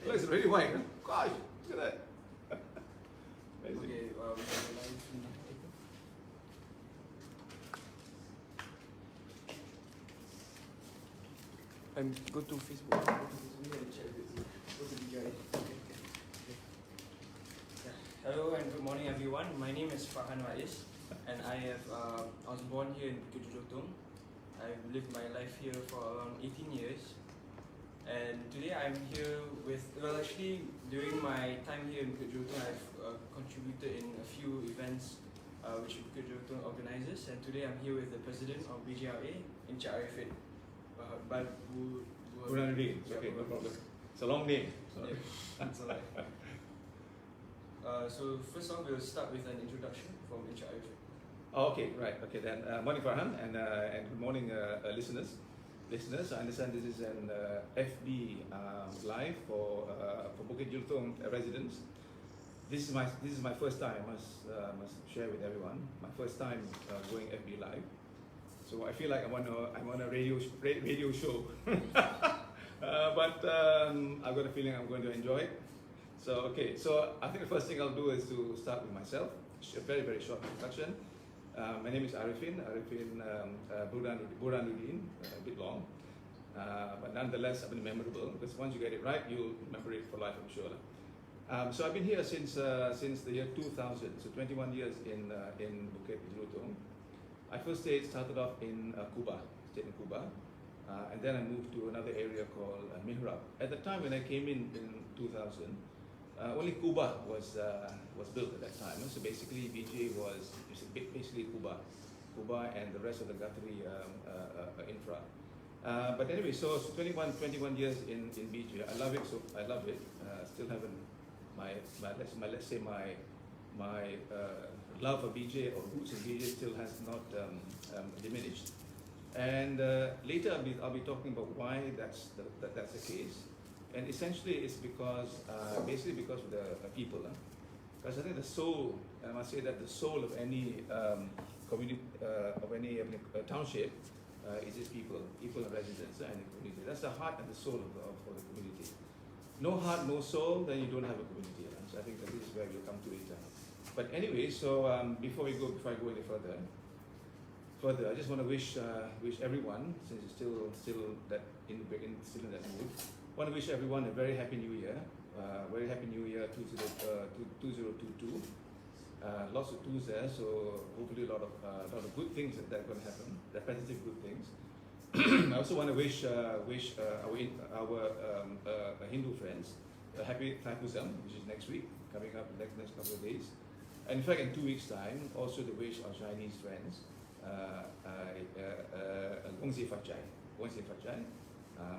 Oh, it's really white. Huh? Gosh, look at that. Amazing. Okay, we have a live stream. Go to Facebook. Go to Facebook. We have a chat with you. Go to BJRA. Okay. Yeah. Hello and good morning, everyone. My name is Farhan Rais, and I was born here in Bukit Jotong. I've lived my life here for around 18 years. And today I'm here with, well, actually during my time here in Bukit Jotong, I've contributed in a few events which Bukit Jotong organizes. And today I'm here with the president of BJRA, Ariffin. Buranudeen. Okay, no problem. It's a long name. So. Yeah, that's alright. So first off, we'll start with an introduction from Ariffin. Oh, okay, right. Okay, then morning Farhan and good morning listeners. Listeners, I understand this is an FB live for Bukit Jotong residents. This is my first time. I must share with everyone. My first time going FB live. So I feel like I'm on a radio show. But I've got a feeling I'm going to enjoy it. So okay, so I think the first thing I'll do is to start with myself. A very, very short introduction. My name is Ariffin Buranudeen, a bit long, but nonetheless, I've been memorable because once you get it right, you'll remember it for life, I'm sure. So I've been here since the year 2000, so 21 years in Bukit Jotong. I first started off in Cuba, stayed in Cuba, and then I moved to another area called Mihrab. At the time when I came in 2000, only Cuba was built at that time. So basically, BJ was basically Cuba and the rest of the Guthrie infra. But anyway, so 21 years in BJ. I love it. So I love it. Still haven't let's say my love for BJ or roots in BJ still has not diminished. And later I'll be talking about why that's the case. And essentially, it's because basically because of the people. Because I think the soul, and I must say that the soul of any community, of any township, is its people and residents and the community. That's the heart and the soul of the community. No heart, no soul, then you don't have a community. So I think that this is where we'll come to later. But anyway, so before I go any further, I just want to wish everyone, since it's still in that mood. I want to wish everyone a very happy New Year. Very happy New Year 2022. Lots of twos there, so hopefully a lot of good things that are going to happen. Repetitive good things. I also want to wish our Hindu friends a happy Thaipusam, which is next week, coming up the next couple of days. And in fact, in 2 weeks' time, also to wish our Chinese friends Gongxi Fachai.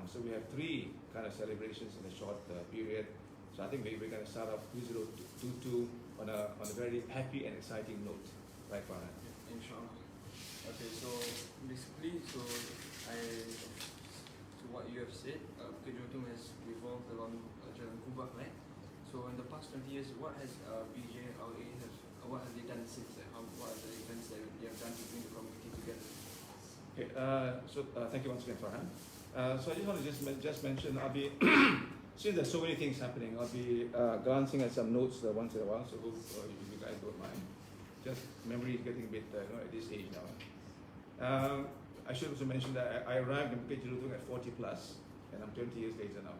So we have 3 kind of celebrations in a short period. So I think we're going to start off 2022 on a very happy and exciting note. Right, Farhan? Yeah, inshallah. Okay, so basically, to what you have said, Bukit Jotong has revolved around Jalan Kubah, right? So in the past 20 years, what has BJRA what have they done since then? What are the events that they have done to bring the community together? Okay, so thank you once again, Farhan. So I just want to just mention, I'll be since there's so many things happening, I'll be glancing at some notes once in a while. So hope you guys don't mind. Just memory is getting a bit at this age now. I should also mention that I arrived in Bukit Jotong at 40 plus, and I'm 20 years later now.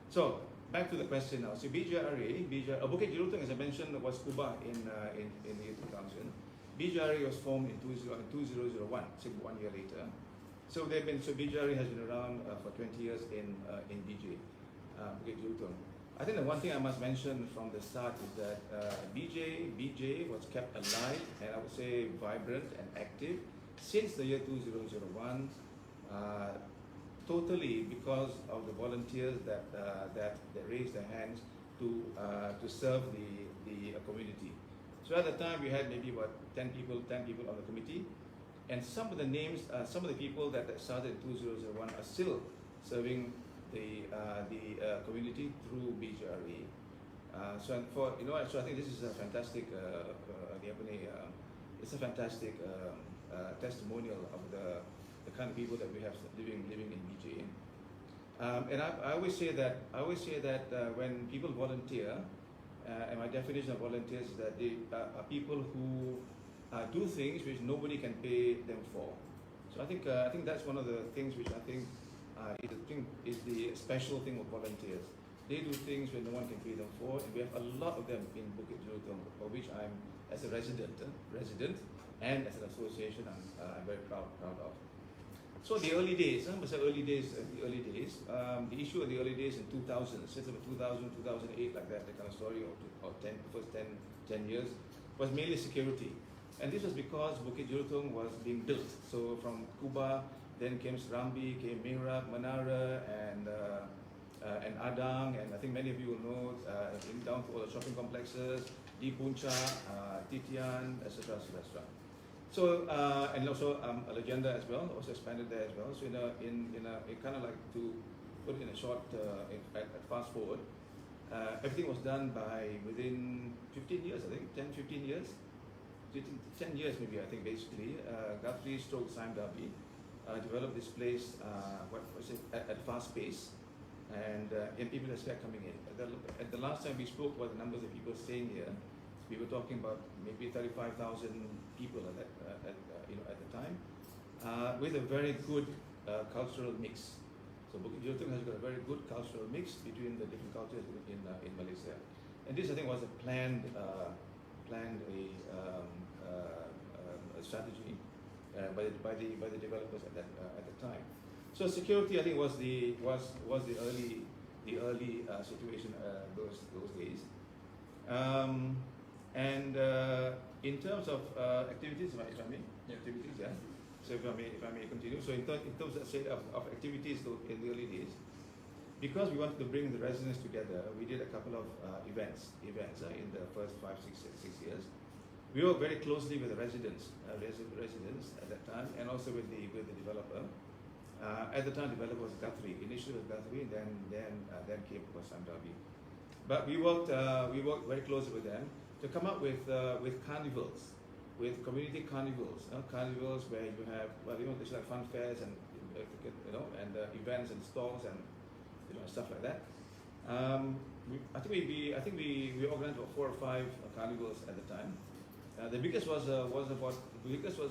So back to the question now. So BJRA, Bukit Jotong, as I mentioned, was Cuba in the year 2000. BJRA was formed in 2001, so 1 year later. So BJRA has been around for 20 years in BJ, Bukit Jotong. I think the one thing I must mention from the start is that BJ was kept alive and I would say vibrant and active since the year 2001. Totally because of the volunteers that raised their hands to serve the community. So at the time we had maybe about 10 people on the committee, and some of the names, some of the people that started in 2001 are still serving the community through BJRA. So I think this is a fantastic it's a fantastic testimonial of the kind of people that we have living in BJ. And I always say that when people volunteer, and my definition of volunteers is that they are people who do things which nobody can pay them for. So I think that's one of the things which I think is the special thing of volunteers. They do things when no one can pay them for, and we have a lot of them in Bukit Jelutong, for which I'm, as a resident, and as an association, I'm very proud of. So the early days, the issue of the early days in 2000, since about 2000, 2008, like that kind of story, or 10, first 10 years, was mainly security. And this was because Bukit Jelutong was being built. So from Kuba, then came Serambi, came Mingrak, Menara, and Adang, and I think many of you will know, down to all the shopping complexes, Di Puncak, Titian, etc., etc. So and also a Legenda as well, also expanded there as well. So in a kind of like, to put it in a short, at fast forward, everything was done by within 15 years, I think, 10, 15 years. 10 years maybe, I think, basically. Guthrie stroke Sime Darby developed this place, at fast pace, and people just kept coming in. At the last time we spoke about the numbers of people staying here, we were talking about maybe 35,000 people at the time, with a very good cultural mix. So Bukit Jelutong has got a very good cultural mix between the different cultures in Malaysia, and this I think was a planned strategy by the developers at the time. So security, I think, was the early situation those days. And in terms of activities, if I may, activities, yeah. So if I may continue. So in terms of activities in the early days, because we wanted to bring the residents together, we did a couple of events in the first 5, 6 years. We worked very closely with the residents at that time, and also with the developer. At the time, the developer was Guthrie. Initially, it was Guthrie, then came Sime Darby. But we worked very closely with them to come up with carnivals, with community carnivals. Carnivals where you have there's like fun fairs and and events and stalls and stuff like that. I think we organized about 4 or 5 carnivals at the time. The biggest was I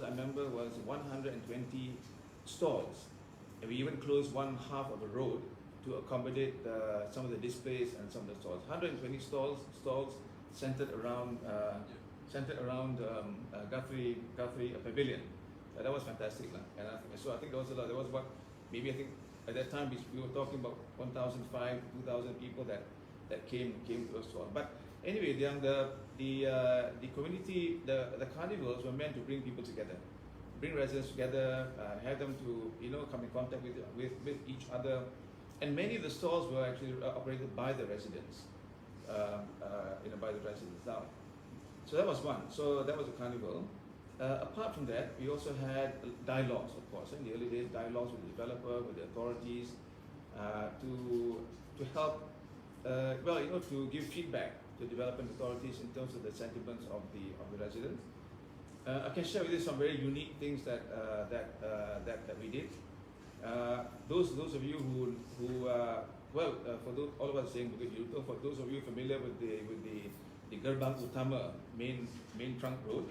remember was 120 stalls, and we even closed one half of a road to accommodate some of the displays and some of the stalls. 120 stalls centered around Guthrie Pavilion. That was fantastic, and I think there was a lot. There was maybe I think at that time we were talking about 1,500, 2,000 people that came to us. But anyway, the community, the carnivals were meant to bring people together, bring residents together, have them to come in contact with each other, and many of the stalls were actually operated by the residents, by the residents now. So that was one. So that was a carnival. Apart from that, we also had dialogues, of course. In the early days, dialogues with the developer, with the authorities, to help, to give feedback to development authorities in terms of the sentiments of the residents. I can share with you some very unique things that we did. Those of you who for those, all of us saying Bukit Jelutong, for those of you familiar with the Gerbang Utama main trunk road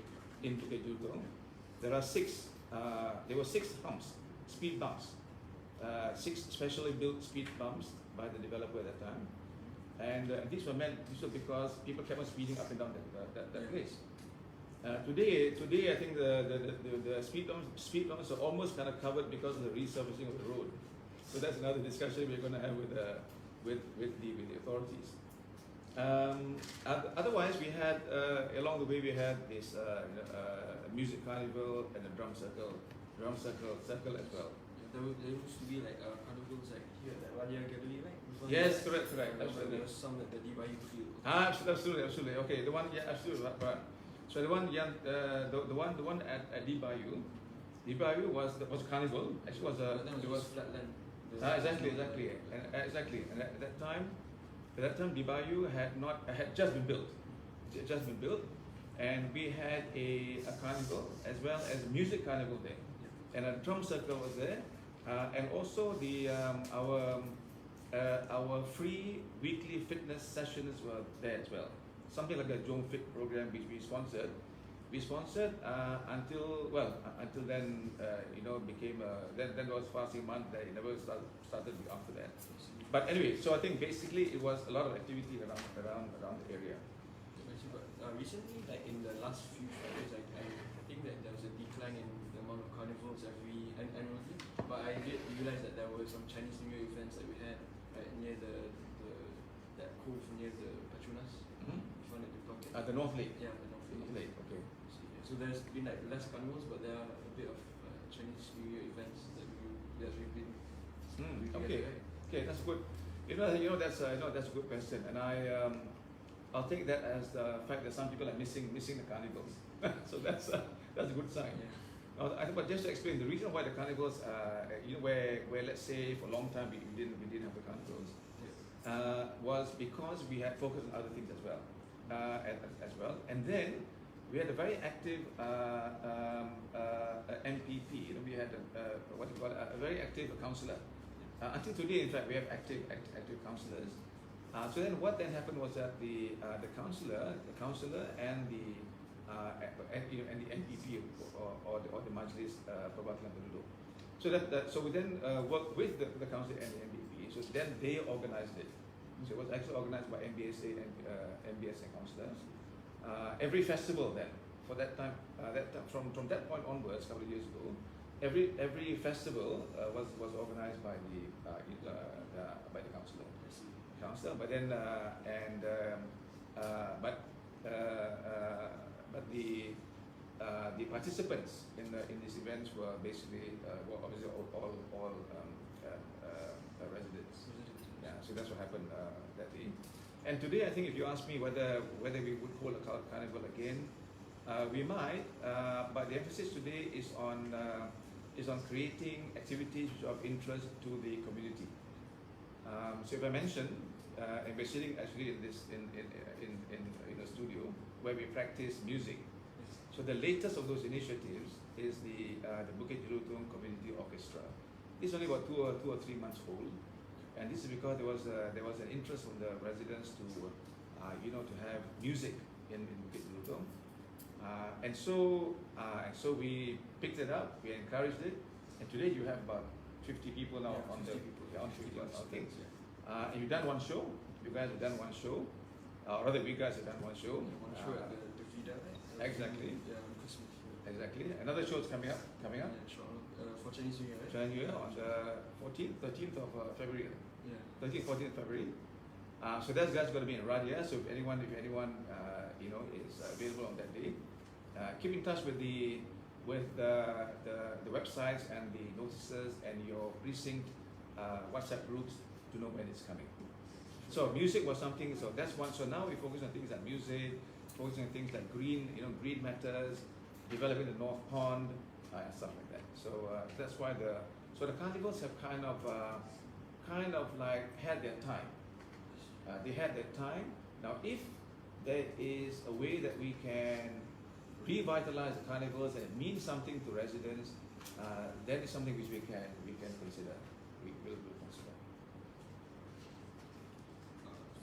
in Bukit Jelutong, there were 6 humps, speed bumps, 6 specially built speed bumps by the developer at that time, and these were because people kept on speeding up and down that place. Today I think the speed bumps are almost kind of covered because of the resurfacing of the road. So that's another discussion we're going to have with the authorities. Otherwise, we had along the way we had this music carnival and a drum circle as well. There used to be like carnivals like here at Raja Gallery, right? Yes, correct. Absolutely. There was some at the Dibayu field. Absolutely. Okay, the one, absolutely right. So the one at Dibayu was a carnival. Actually, it was flatland. Exactly. And at that time, Dibayu had just been built, and we had a carnival as well as a music carnival there, and a drum circle was there, and also our free weekly fitness sessions were there as well. Something like a Jom Fit program which we sponsored. We sponsored until then, became then was fasting month. That it never started after that. But anyway, so I think basically it was a lot of activity around the area. But recently, like in the last few Fridays, I think that there was a decline in the amount of carnivals annually. But I did realize that there were some Chinese New Year events that we had right near that cove near the Petronas. Mm-hmm. If you wanted to talk At the North Lake. Yeah, the North North Lake. Lake. Okay. So there's been like less carnivals, but there are a bit of Chinese New Year events that we've been. Okay. Right? Okay, that's good. That's a good question, and I'll take that as the fact that some people are missing the carnivals. So that's a good sign. Yeah. But just to explain, the reason why the carnivals, where let's say for a long time we didn't have the carnivals, was because we had focused on other things as well, and then we had a very active MPP. We had a very active councillor. Until today, in fact, we have active councillors. So then, what then happened was that the councillor, and the MPP or the Majlis Perwakilan Penduduk. So we then worked with the councillor and the MPP. So then they organised it. So it was actually organised by MBSA and MBSA councillors. Every festival then, for that time, from that point onwards, a couple of years ago, every festival was organised by the councillor. But then the participants in these events were basically obviously all residents. Yeah, so that's what happened that day. And today, I think if you ask me whether we would hold a carnival again, we might. But the emphasis today is on creating activities which are of interest to the community. So if I mention, and we're sitting actually in a studio where we practice music. So the latest of those initiatives is the Bukit Jelutong Community Orchestra. It's only about 2 or 3 months old, and this is because there was an interest from the residents to have music in Bukit Jelutong, and so we picked it up, we encouraged it, and today you have about 50 people now on 50 things. And you've done one show. You guys have done one show. Rather, we guys have done one show. One show at the Vida, right? Exactly. Yeah, on Christmas. Exactly. Another show is coming up. Yeah, sure. For Chinese New Year, right? Chinese New Year on the 13th of February. Yeah. 13th, 14th February. So that's going to be in Radia. So if anyone is available on that day, keep in touch with the websites and the notices and your precinct WhatsApp groups to know when it's coming. So music was something. So that's one. So now we focus on things like music, focusing on things like green matters, developing the North Pond, and stuff like that. So that's why the carnivals have kind of like had their time. They had their time. Now, if there is a way that we can revitalize the carnivals and it means something to residents, that is something which we can consider. We will consider.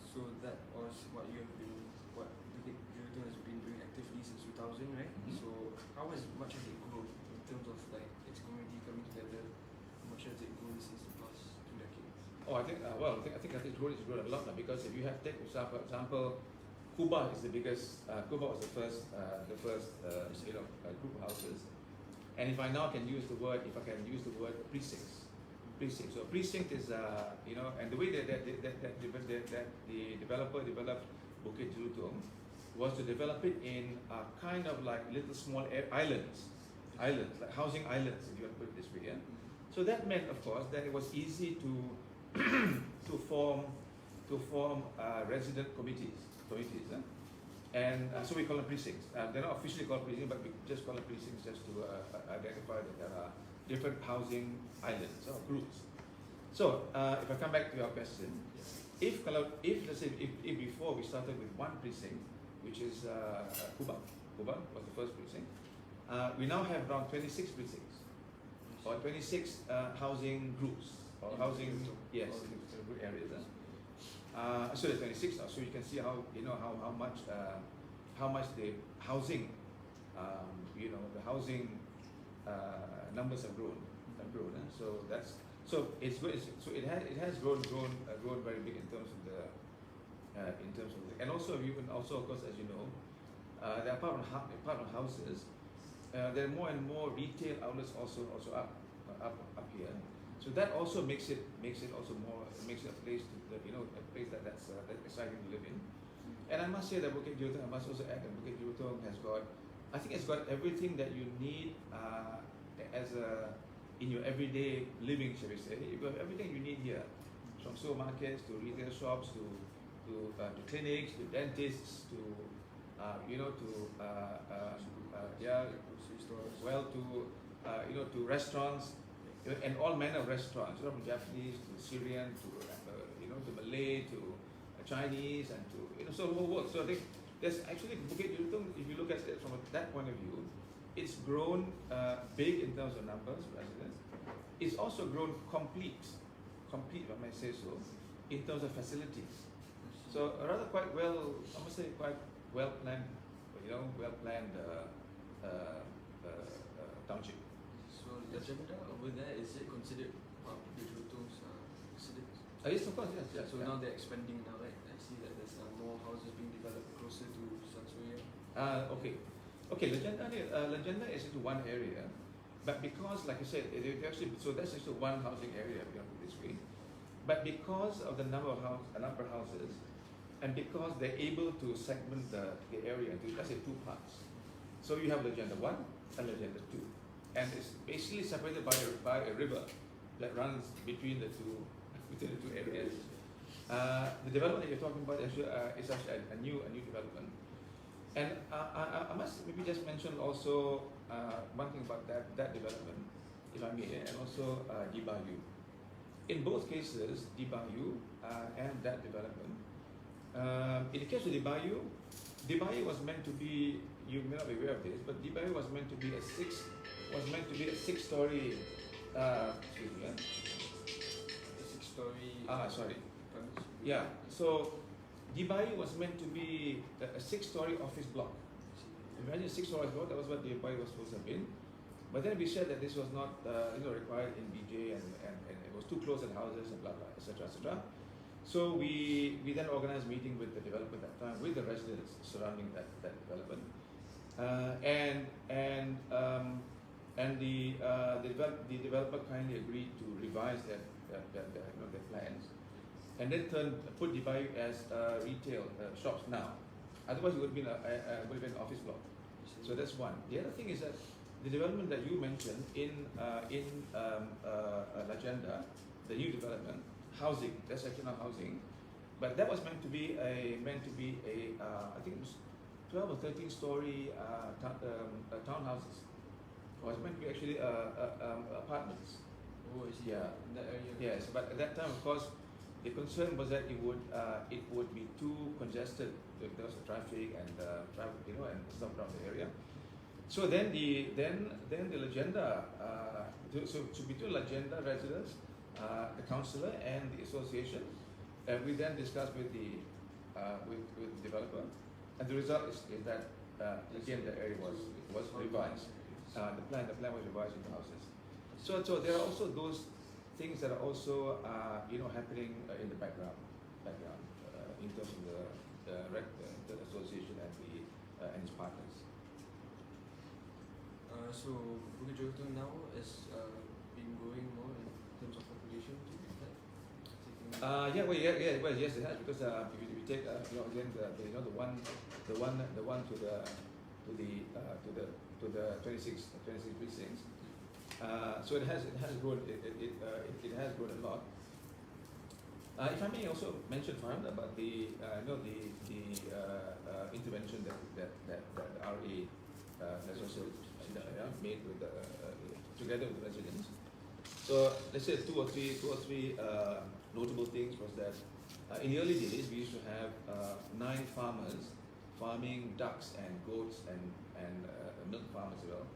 So that was what Bukit Jelutong has been doing actively since 2000, right? Mm-hmm. So how much has it grown in terms of like its community coming together? How much has it grown since the past 2 decades? Oh, I think it's grown a lot now, because if you have take for example, Kuba is the biggest. Kuba was the first group of houses, and if I can use the word precincts. So precinct is and the way that the developer developed Bukit Jelutong was to develop it in kind of like little small islands, like housing islands, if you want to put it this way. Yeah? So that meant, of course, that it was easy to form resident committees. And so we call them precincts. They're not officially called precincts, but we just call them precincts just to identify that there are different housing islands or groups. So if I come back to your question, if let's say if before we started with one precinct, which is Kuba was the first precinct, we now have around 26 precincts or 26 housing groups. or In housing, Bukit Jetong. yes, Oh, in the good areas. So there's 26 now, so you can see how how much the housing, the housing numbers have grown. So it's good. So it has grown very big in terms of the and also you can also, of course, as you know, the apartment houses. There are more and more retail outlets also up here. So that also makes it a place that's exciting to live in. And I must say that Bukit Jetong, I must also add that Bukit Jetong it's got everything that you need in your everyday living, shall we say. You've got everything you need here, from supermarkets to retail shops to clinics to dentists to grocery stores. to restaurants, and all manner of restaurants, from Japanese to Syrian to Malay to Chinese and to so the whole world. So I think there's actually Bukit Jetong, if you look at it from that point of view, it's grown big in terms of numbers of residents. It's also grown complete, if I may say so, in terms of facilities. So rather quite well, I must say quite well planned, township. So Legenda over there, is it considered part of Bukit Jetong's residence? Yes, of course, yes. So now they're expanding now, right? I see that there's more houses being developed closer to Sansuya. Okay. Legenda is into one area, but because, like I said, that's actually one housing area, if you put it this way. But because of the number of houses, and because they're able to segment the area into, let's say, two parts. So you have Legenda 1 and Legenda 2, and it's basically separated by a river that runs between the two areas. The development that you're talking about is actually a new development. And I must maybe just mention also one thing about that development, if I may, and also Dibayu. In both cases, Dibayu and that development. In the case of Dibayu was meant to be, you may not be aware of this, but Dibayu was meant to be a six-story. Excuse me. A 6-story. Sorry. Premise. Yeah. So Dibayu was meant to be a six-story office block. Imagine a six-story block. That was what Dibayu was supposed to have been. But then we said that this was not required in BJ, and it was too close at houses and blah blah, etc. So we then organized a meeting with the developer at that time, with the residents surrounding that development, and the developer kindly agreed to revise their plans, and then put Dibayu as retail shops now. Otherwise, it would have been an office block. So that's one. The other thing is that the development that you mentioned in Legenda, the new development, housing. That's actually not housing, but that was meant to be a I think it was 12 or 13-story townhouses. It was meant to be actually apartments. Oh, I see. Yeah. In that area. Yes, but at that time, of course, the concern was that it would be too congested because of traffic and and stuff around the area. So then the Legenda, so between Legenda residents, the councillor and the association, we then discussed with the developer, and the result is that again the area was revised. The plan was revised into houses. So there are also those things that are also happening in the background in terms of the association and its partners. So Bukit Jetong now is been growing more in terms of population too. Yes, it has, because if you take again the one to the 26 precincts. So it has grown. It has grown a lot. If I may also mention, Farhan, about the intervention that RA has also made with together with the residents. So let's say two or three notable things was that in the early days we used to have 9 farmers farming ducks and goats and milk farm as well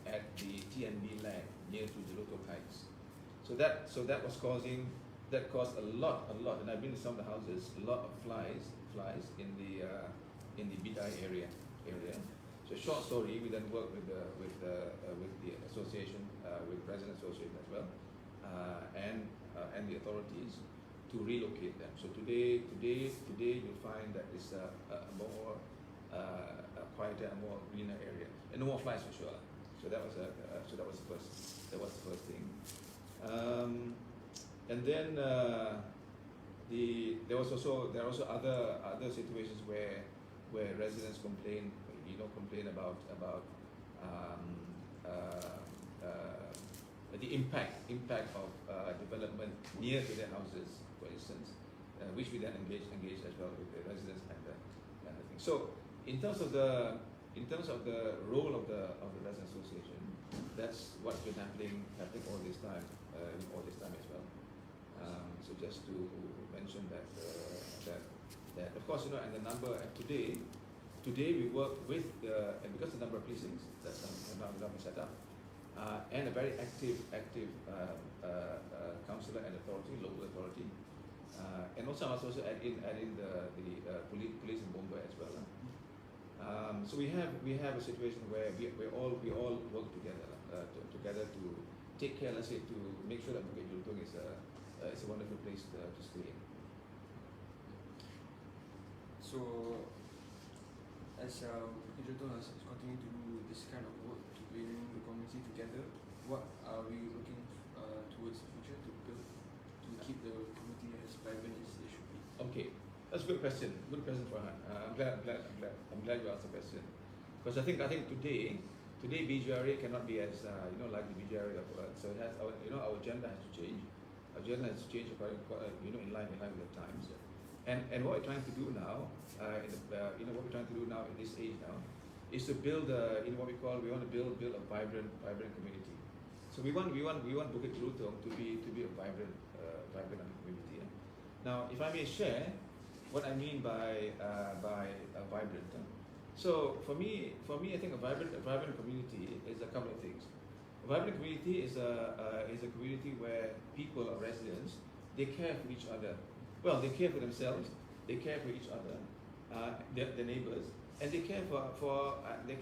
at the TNB land near to Jelutong Heights. So that was causing, that caused a lot, and I've been to some of the houses, a lot of flies in the BJRA area. So short story, we then work with the association, with resident association as well, and the authorities to relocate them. So today you'll find that it's a more quieter and more greener area, and no more flies for sure. So that was the first thing. And then there are also other situations where residents complain about the impact of development near to their houses, for instance, which we then engage as well with the residents and the thing. So in terms of the role of the resident association, that's what's been happening all this time as well. So just to mention that of course, and the number, and today we work with and because the number of precincts that's now set up, and a very active councillor and authority, local authority, and also I must also add in the police in Bombay as well. So we have a situation where we all work together to take care, let's say, to make sure that Bukit Jelutong is a wonderful place to stay in. So, as Bukit Jelutong is continuing to do this kind of work to bring the community together, what are we looking towards the future to build, to keep the community as vibrant as they should be? Okay, that's a good question. Good question, Farhan. I'm glad you asked the question, because I think today BJRA cannot be as like the BJRA of so it has our agenda has to change. Our agenda has to change according in line with the times. And what we're trying to do now, what we're trying to do now in this age now, is to build we want to build a vibrant community. So we want Bukit Jelutong to be a vibrant community. Now, if I may share what I mean by vibrant. So for me, I think a vibrant community is a couple of things. A vibrant community is a community where people or residents, they care for each other. Well, they care for themselves, they care for each other, their neighbors, and they care for the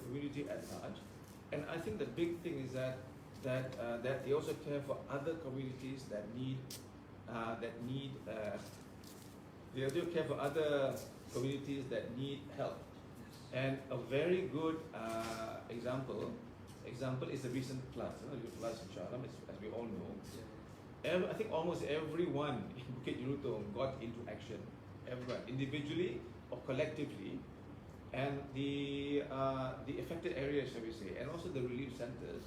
community at large. And I think the big thing is that they also care for other communities that need they do care for other communities that need help. And a very good example is the recent floods. The floods in Shah Alam, as we all know. I think almost everyone in Bukit Jelutong got into action. Everyone, individually or collectively, and the affected areas, shall we say, and also the relief centers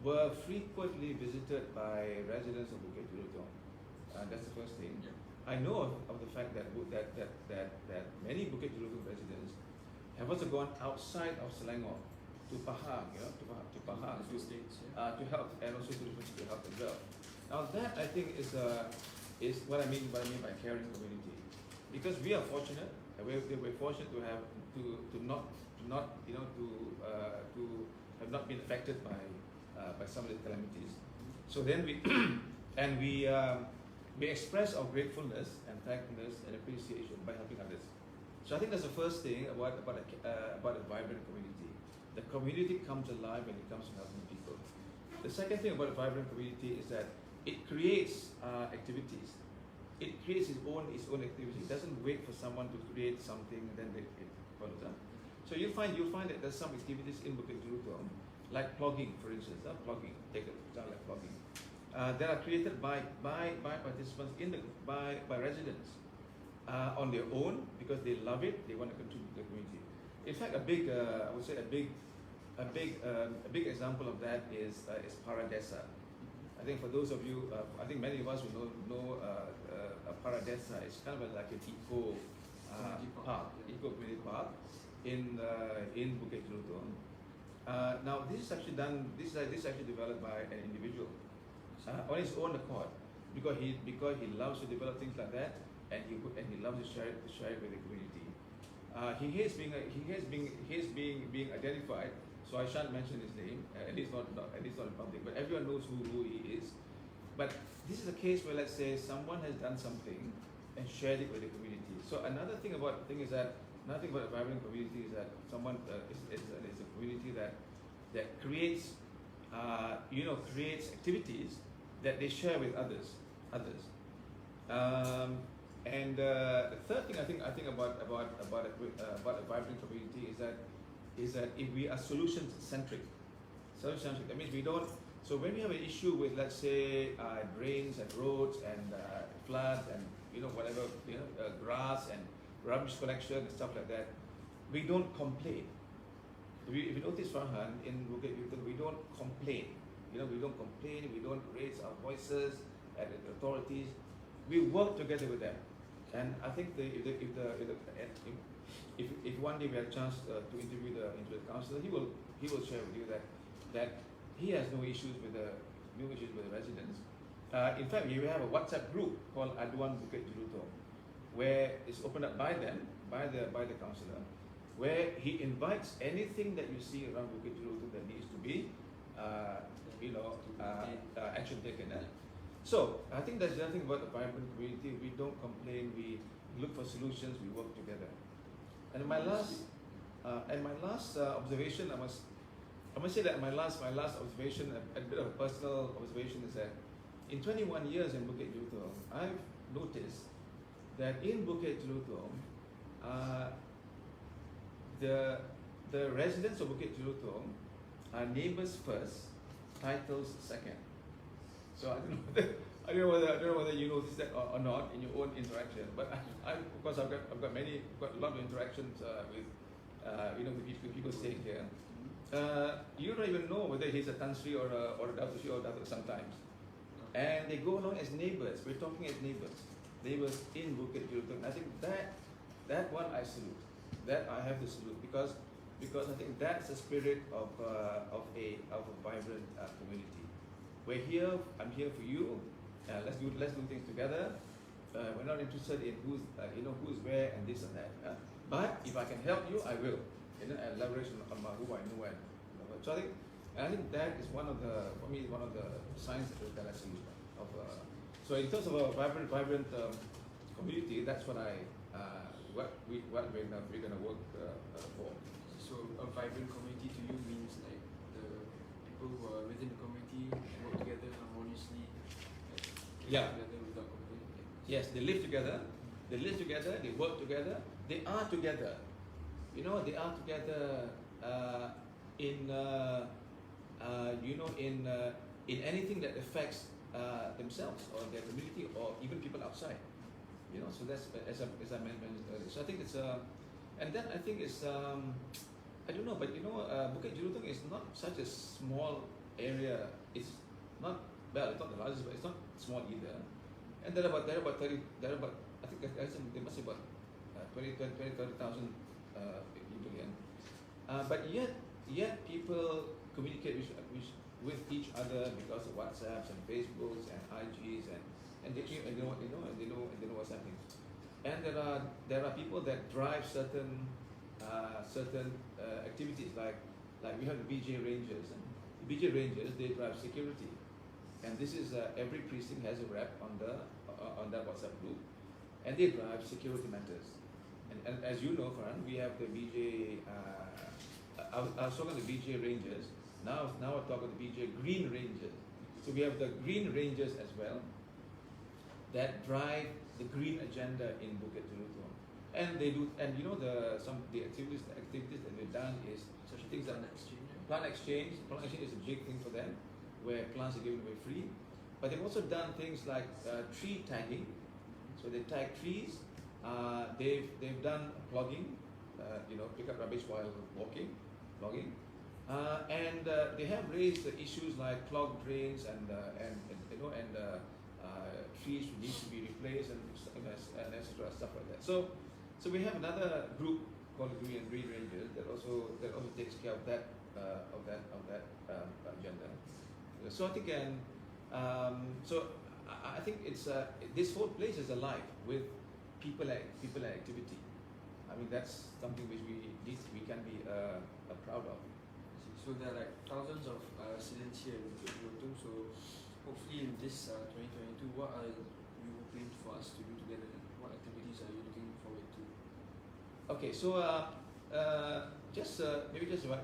were frequently visited by residents of Bukit Jelutong. That's the first thing. Yeah. I know of the fact that many Bukit Jelutong residents have also gone outside of Selangor to Pahang, to Pahang to help, and also to help as well. Now that I think is what I mean by caring community, because we are fortunate, we're fortunate to have to have not been affected by some of the calamities. So then we express our gratefulness and thankfulness and appreciation by helping others. So I think that's the first thing about a vibrant community. The community comes alive when it comes to helping people. The second thing about a vibrant community is that it creates activities. It creates its own activity. It doesn't wait for someone to create something and then it follows up. So you'll find that there's some activities in Bukit Jelutong, like plogging, for instance. Plogging, take a example like plogging, that are created by participants by residents on their own because they love it. They want to contribute to the community. In fact, I would say a big example of that is Paradesa. I think for those of you, I think many of us will know Paradesa is kind of like an eco community park in Bukit Jelutong. Now this is actually developed by an individual on his own accord because he loves to develop things like that, and he loves to share it with the community. He is being identified, so I shan't mention his name, at least not in public, but everyone knows who he is. But this is a case where, let's say, someone has done something and shared it with the community. So another thing about a vibrant community is that someone is a community that creates creates activities that they share with others. And the third thing I think about a vibrant community is that if we are solution centric, that means we don't. So when we have an issue with, let's say, drains and roads and floods and grass and rubbish collection and stuff like that, we don't complain. If you notice, Farhan, in Bukit Bintang, we don't complain. We don't complain. We don't raise our voices at the authorities. We work together with them. And I think if one day we have a chance to interview the councillor, he will share with you that he has no issues with the residents. In fact, we have a WhatsApp group called Aduan Bukit Jelutong, where it's opened up by them, by the councillor, where he invites anything that you see around Bukit Jelutong that needs to be action taken. So I think there's nothing about a vibrant community. We don't complain. We look for solutions. We work together. And my last observation, I must say that my last observation, a bit of a personal observation, is that in 21 years in Bukit Jelutong, I've noticed that in Bukit Jelutong, the residents of Bukit Jelutong are neighbours first, titles second. So I don't know whether you notice that or not in your own interaction. But of course I've got a lot of interactions with people staying here. You don't even know whether he's a Tan Sri or a Dato Sri or Dato sometimes. And they go along as neighbours. We're talking as neighbours in Bukit Jelutong. I think that one I salute. That I have to salute because I think that's the spirit of a vibrant community. We're here. I'm here for you. Let's do things together. We're not interested in who's where and this and that. But if I can help you, I will. And leverage on who I know and. So I think that is one of the signs that I see of. So in terms of a vibrant community, that's what we're gonna work for. So a vibrant community to you means like the people who are within the community work together harmoniously. Yeah. Together without complaining. Yes, they live together. They work together. They are together. They are together in anything that affects themselves or their community or even people outside. So that's as I mentioned earlier. So I think it's and then I think it's I don't know, but Bukit Jelutong is not such a small area. It's not it's not the largest, but it's not small either. And there are about I think there must be about 30,000 people here. But yet people communicate with each other because of WhatsApps and Facebooks and IGs and they know what's happening. And there are people that drive certain activities like we have the BJ Rangers. And the BJ Rangers, they drive security, and this is every precinct has a rep on that WhatsApp group, and they drive security matters. And as you know, Farhan, we have the BJ. I was talking the BJ Rangers. Now I talk about the BJ Green Rangers. So we have the Green Rangers as well that drive the green agenda in Bukit Jelutong. And they do, and the activities that they've done is such things like plant exchange. Plant exchange is a big thing for them, where plants are given away free. But they've also done things like tree tagging. So they tag trees. They've done plugging. Pick up rubbish while logging. And they have raised issues like clogged drains and trees need to be replaced and etc. stuff like that. So we have another group called the Green Rangers that also takes care of that agenda. So I think I think it's this whole place is alive with people and activity. I mean that's something which we can be proud of. So there are like thousands of residents here in Bukit Jelutong. So hopefully in this 2022, what are you hoping for us to do together? What activities are you looking forward to? Okay, so just maybe just add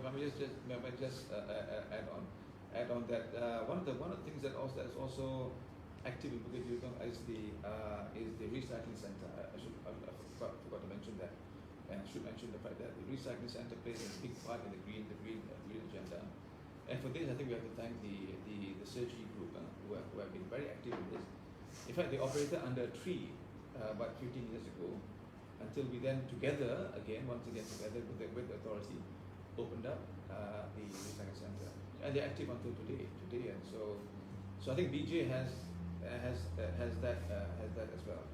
on that one of the things that is also active in Bukit Jelutong is the recycling center. I forgot to mention that, and I should mention the fact that the recycling center plays a big part in the green agenda. And for this, I think we have to thank the surgery group who have been very active in this. In fact, they operated under a tree about 15 years ago, until we then once again together with the authority, opened up the recycling center, and they're active until today. And so I think BJ has that as well.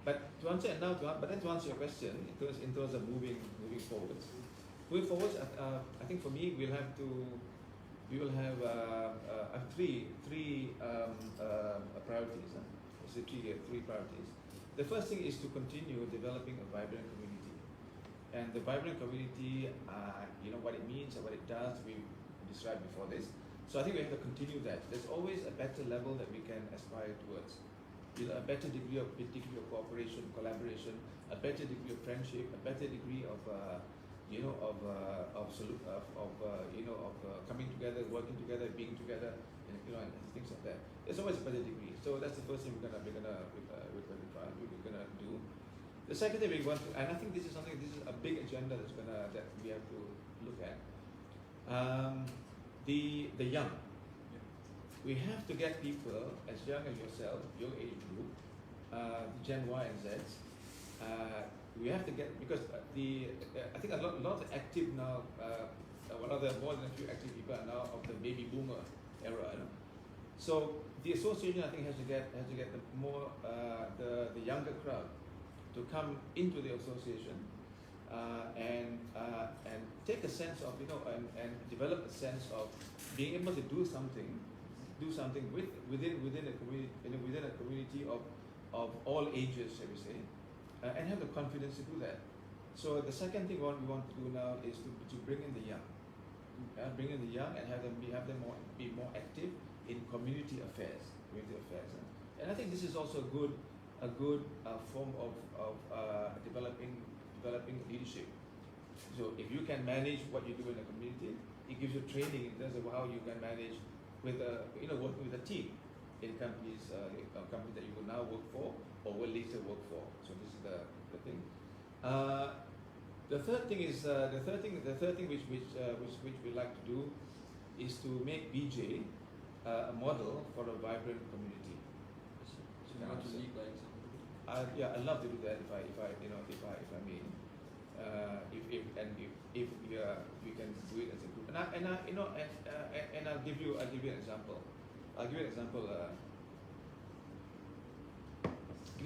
But to answer your question, in terms of moving forwards, I think for me we will have three priorities. Three priorities. The first thing is to continue developing a vibrant community, and the vibrant community, what it means and what it does, we described before this. So I think we have to continue that. There's always a better level that we can aspire towards. A better degree of cooperation, collaboration, a better degree of friendship, a better degree of coming together, working together, being together, and things like that. There's always a better degree. So that's the first thing we're gonna do. The second thing we want to, and I think this is a big agenda that we have to look at. The young. We have to get people as young as yourself, your age group, Gen Y and Z. We have to get, because I think a lot of active now, more than a few active people are now of the baby boomer era. So the association, I think, has to get the younger crowd to come into the association and take a sense of and develop a sense of being able to do something within a community of all ages, shall we say, and have the confidence to do that. So the second thing we want to do now is to bring in the young, and have them be more active in community affairs. And I think this is also a good form of developing leadership. So if you can manage what you do in a community, it gives you training in terms of how you can manage working with a team in companies that you will now work for or will later work for. So this is the thing. The third thing which we like to do is to make BJ a model for a vibrant community. So you want to lead by example? I'd love to do that if I may. If we can do it as a group, and I'll give you an example. Give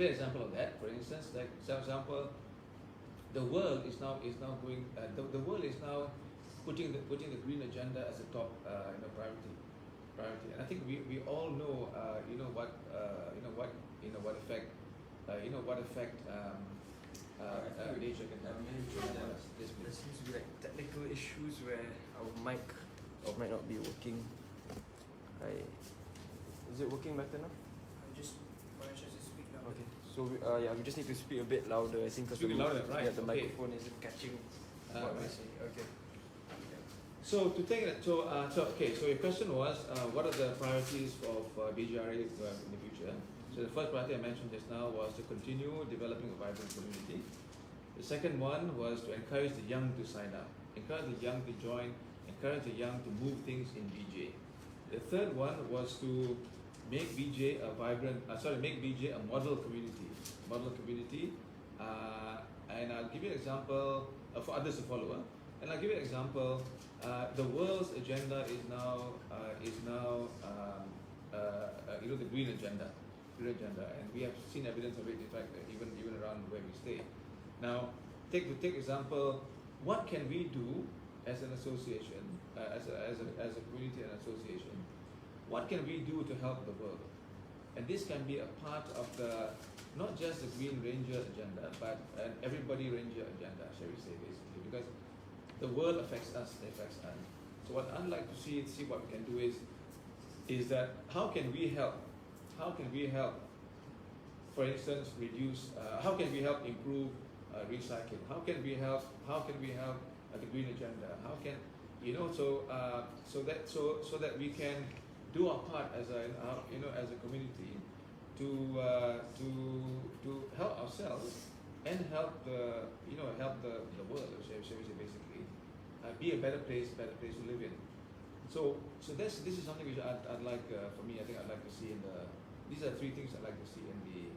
you an example of that. For instance, the world is now going. The world is now putting the green agenda as a top priority. And I think we all know what effect nature can have. There seems to be like technical issues where our mic might not be working. Is it working better now? Just managed to speak now. Okay. So we just need to speak a bit louder. I think because Speak louder, right? the Okay. microphone isn't catching what we're Right. saying. Okay. So your question was what are the priorities of BJRA in the future? So the first priority I mentioned just now was to continue developing a vibrant community. The second one was to encourage the young to sign up, encourage the young to join, encourage the young to move things in BJ. The third one was to make BJ a model community, and I'll give you an example for others to follow. And I'll give you an example. The world's agenda is now the green agenda, and we have seen evidence of it. In fact, even around where we stay. Now, take example. What can we do as an association, as a community and association? What can we do to help the world? And this can be a part of not just the Green Ranger agenda, but an everybody Ranger agenda, shall we say, basically, because the world affects us. So what I'd like to see what we can do is is that how can we help? How can we help? For instance, reduce. How can we help improve recycling? How can we help? How can we help the green agenda? How can so that we can do our part as a as a community to help ourselves and help the world, shall we say, basically be a better place to live in. So this is something which I'd like for me. I think I'd like to see in the. These are three things I'd like to see in the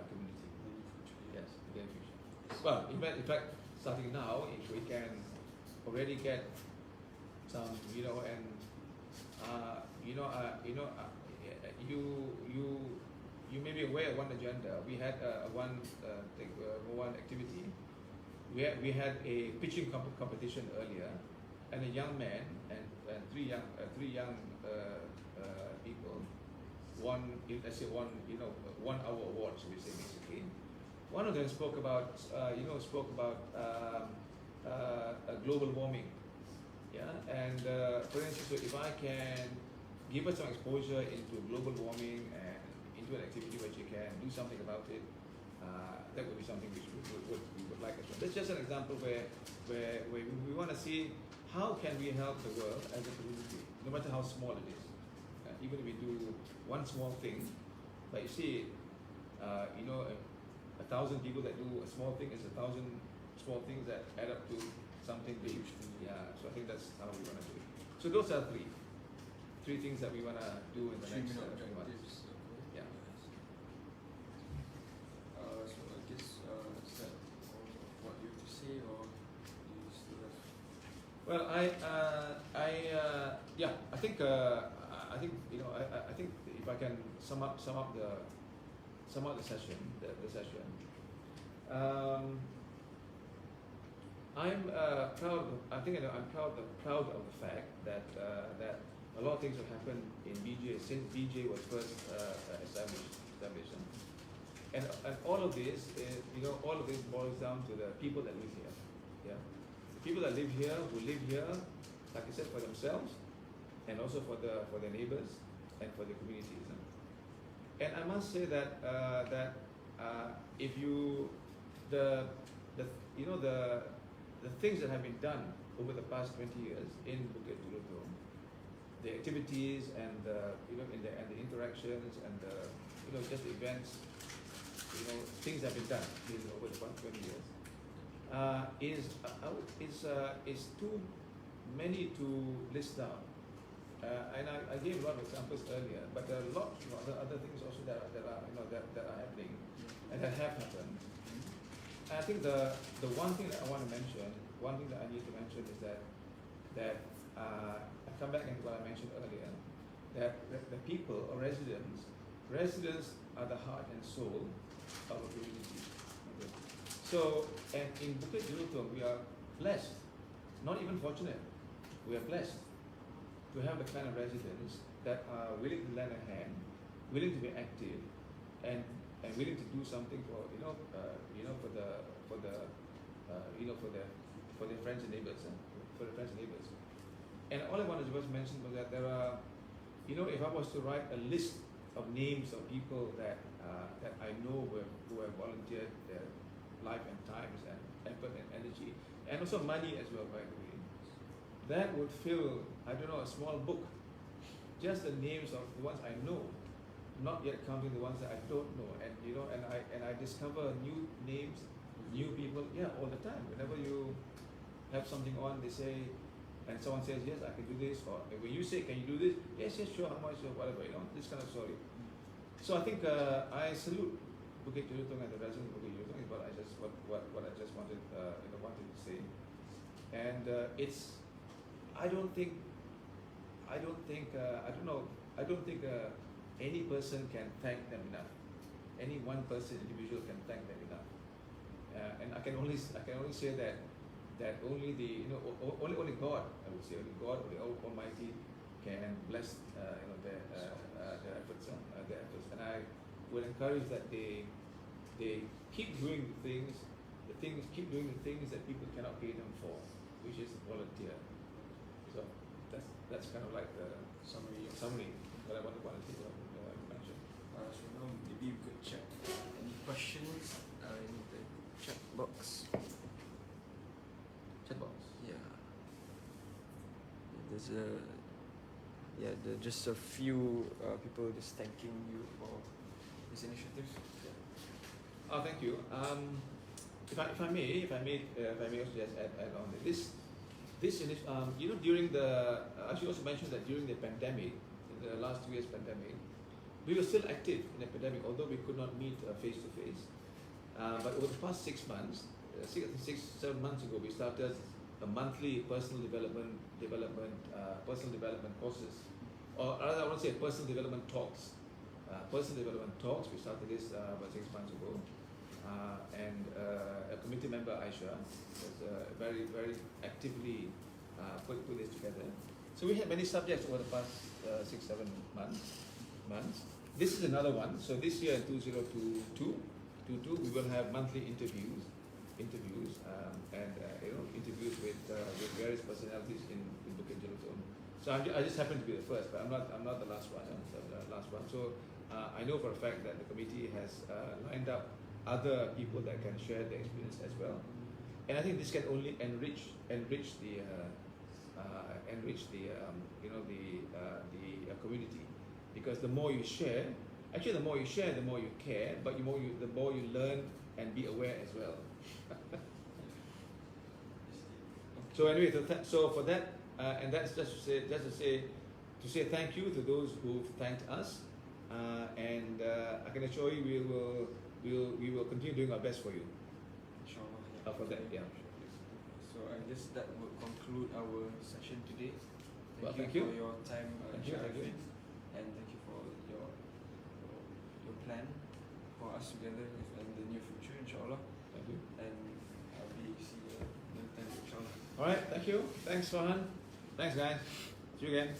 community. Yes, in the future. Well, in fact, starting now, if we can already get some, you may be aware of one agenda. We had one activity. We had a pitching competition earlier, and a young man and three young people won. Let's say won 1 hour award. So we say basically, one of them spoke about global warming. Yeah, and for instance, so if I can give us some exposure into global warming and into an activity where you can do something about it, that would be something which we would like as well. That's just an example where we want to see how can we help the world as a community, no matter how small it is. Even if we do one small thing, but you see, 1,000 people that do a small thing is 1,000 small things that add up to something big. Yeah, so I think that's how we want to do it. So those are three things that we want to do in the next 3 months. Yeah. So I guess is that all what you have to say, or do you still have? Well, I think if I can sum up the session, I'm proud. I'm proud of the fact that a lot of things have happened in BJRA since BJRA was first established. And all of this boils down to the people that live here. Yeah, the people that live here, who live here, like I said, for themselves, and also for their neighbors and for the communities. And I must say that if you the things that have been done over the past 20 years in Bukit Julutong, the activities and the interactions and just the events, things that have been done over the past 20 years, is too many to list down. And I gave a lot of examples earlier, but there are a lot of other things also that are happening and that have happened. And I think the one thing that I want to mention, one thing that I need to mention is that I come back into what I mentioned earlier, that the people or residents are the heart and soul of a community. Okay. So, and in Bukit Julutong, we are blessed, not even fortunate, we are blessed to have the kind of residents that are willing to lend a hand, willing to be active, and willing to do something for their friends and neighbors, And all I wanted to just mention was that there are, if I was to write a list of names of people that I know who have volunteered their life and times and effort and energy, and also money as well, by the way, that would fill, a small book. Just the names of the ones I know, not yet counting the ones that I don't know. And I discover new names, new people, all the time. Whenever you have something on, they say, and someone says, yes, I can do this, or when you say, can you do this? Yes, sure, how much, or whatever, this kind of story. So I think I salute Bukit Julutong and the residents of Bukit Julutong is what I just wanted to say. And I don't think any person can thank them enough. Any one person, individual, can thank them enough. And I can only say that only only God, I would say, only God, the Almighty, can bless their efforts. And I would encourage that they keep doing the things that people cannot pay them for, which is volunteer. So that's kind of like the Summary. summary that I wanted to mention. So now maybe we could check any questions in the chat box. Chat box. Yeah. There's just a few people just thanking you for this initiative. Oh, thank you. If I may also just add on this during the I should also mention that during the pandemic, the last 2 years pandemic, we were still active in the pandemic, although we could not meet face to face. But over the past 6 months, 7 months ago, we started a monthly personal development courses, or rather, I want to say personal development talks. We started this about 6 months ago, and a committee member, Aisha, has very actively put this together. So we had many subjects over the past 6-7 months. This is another one. So this year in 2022, we will have monthly interviews, and interviews with various personalities in Bukit Jelutong. So I just happen to be the first, but I'm not the last one. So I know for a fact that the committee has lined up other people that can share their experience as well, and I think this can only enrich the community, because the more you share, the more you care, but the more you learn and be aware as well. So anyway, so for that, and that's just to say thank you to those who've thanked us, and I can assure you we will continue doing our best for you. Inshallah. For that, yeah. So I guess that will conclude our session today. Thank you you for your time, Thank you. Ariffin, and thank you for your plan for us together in the near future, inshallah. Thank you. And I'll see you another time, inshallah. All right, thank you. Thanks, Farhan. Thanks, guys. See you again.